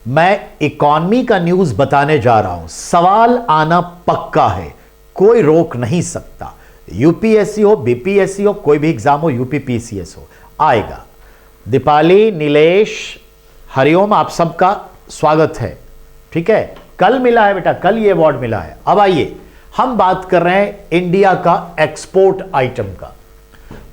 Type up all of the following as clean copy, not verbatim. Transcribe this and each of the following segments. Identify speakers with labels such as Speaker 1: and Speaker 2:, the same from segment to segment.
Speaker 1: मैं इकॉनमी का न्यूज बताने जा रहा हूं। सवाल आना पक्का है, कोई रोक नहीं सकता। यूपीएससी हो, बीपीएससी हो, कोई भी एग्जाम हो, यूपीपीसीएस हो, आएगा। दीपाली, नीलेश, हरिओम, आप सबका स्वागत है। ठीक है, कल मिला है बेटा, कल ये अवार्ड मिला है। अब आइए हम बात कर रहे हैं इंडिया का एक्सपोर्ट आइटम का।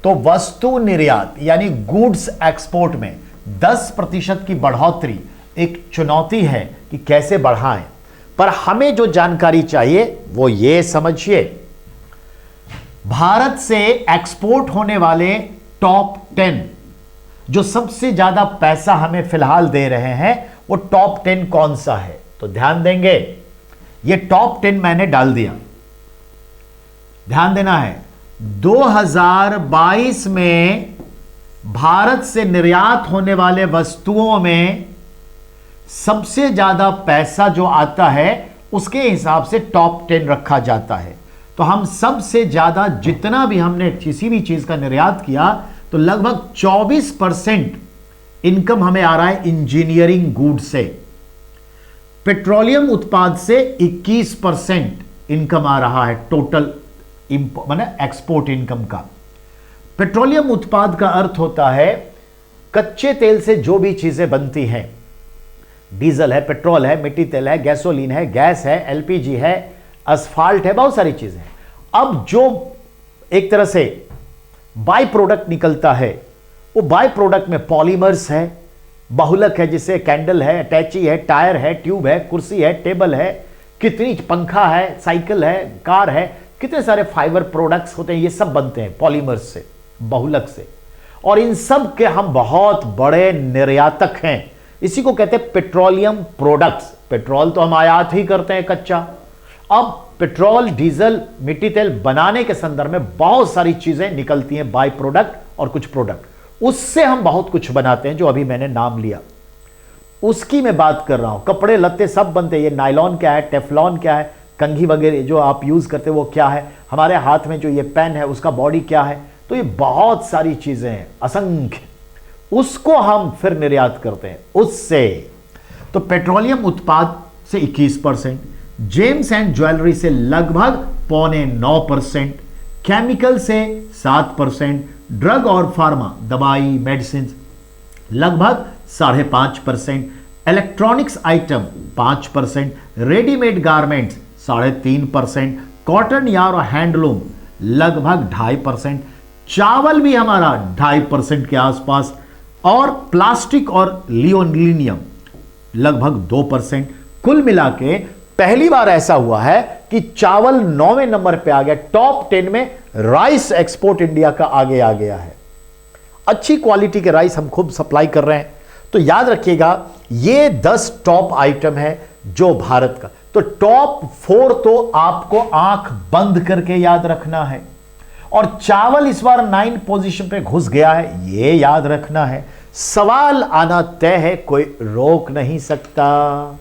Speaker 1: तो वस्तु निर्यात यानी गुड्स एक्सपोर्ट में 10% की बढ़ोतरी एक चुनौती है कि कैसे बढ़ाएं। पर हमें जो जानकारी चाहिए वो ये समझिए, भारत से एक्सपोर्ट होने वाले टॉप 10 जो सबसे ज्यादा पैसा हमें फिलहाल दे रहे हैं वो टॉप 10 कौन सा है। तो ध्यान देंगे, ये टॉप 10 मैंने डाल दिया, ध्यान देना है। 2022 में भारत से निर्यात होने वाले वस्तुओं में सबसे ज्यादा पैसा जो आता है उसके हिसाब से टॉप 10 रखा जाता है। तो हम सबसे ज्यादा जितना भी हमने किसी भी चीज का निर्यात किया तो लगभग 24% इनकम हमें आ रहा है इंजीनियरिंग गुड्स से। पेट्रोलियम उत्पाद से 21% इनकम आ रहा है टोटल माने एक्सपोर्ट इनकम का। पेट्रोलियम उत्पाद का अर्थ होता है कच्चे तेल से जो भी चीजें बनती हैं, डीजल है, पेट्रोल है, मिट्टी तेल है, गैसोलीन है, गैस है, एलपीजी है, असफाल्ट है, बहुत सारी चीजें हैं। अब जो एक तरह से बाय प्रोडक्ट निकलता है वो बाय प्रोडक्ट में पॉलीमर्स है, बहुलक है, जिससे कैंडल है, अटैची है, टायर है, ट्यूब है, कुर्सी है, टेबल है, कितनी पंखा है, साइकिल है, कार है, कितने सारे फाइबर प्रोडक्ट्स होते हैं, ये सब बनते हैं पॉलीमर्स से, बहुलक से। और इन सब के हम बहुत बड़े निर्यातक हैं। इसी को कहते हैं पेट्रोलियम प्रोडक्ट्स। पेट्रोल तो हम आयात ही करते हैं कच्चा। अब पेट्रोल, डीजल, मिट्टी तेल बनाने के संदर्भ में बहुत सारी चीजें निकलती हैं, बाय प्रोडक्ट और कुछ प्रोडक्ट, उससे हम बहुत कुछ बनाते हैं जो अभी मैंने नाम लिया, उसकी मैं बात कर रहा हूं। कपड़े लत्ते सब बनते हैं। ये नायलॉन क्या है, टेफ्लॉन क्या है, कंघी वगैरह जो आप यूज करते हैं वो क्या है, हमारे हाथ में जो ये पेन है उसका बॉडी क्या है। तो ये बहुत सारी चीजें हैं, असंख्य, उसको हम फिर निर्यात करते हैं उससे। तो पेट्रोलियम उत्पाद से 21%, जेम्स एंड ज्वेलरी से लगभग 8.25%, केमिकल से 7%, ड्रग और फार्मा, दवाई, मेडिसिन लगभग 5.5%, electronics item 5%, readymade garments 3.5%, cotton yarn और हैंडलूम लगभग 2.5%, चावल भी हमारा 2.5% के आसपास, और प्लास्टिक और लिनोलियम लगभग 2%। कुल मिला के पहली बार ऐसा हुआ है कि चावल 9वें नंबर पे आ गया। टॉप 10 में राइस एक्सपोर्ट इंडिया का आगे आ गया है। अच्छी क्वालिटी के राइस हम खुद सप्लाई कर रहे हैं। तो याद रखिएगा ये 10 टॉप आइटम है जो भारत का। तो टॉप 4 तो आपको आंख बंद करके याद रखना है, और चावल इस बार 9 पोजीशन पे घुस गया है, ये याद रखना है। सवाल आना तय है, कोई रोक नहीं सकता।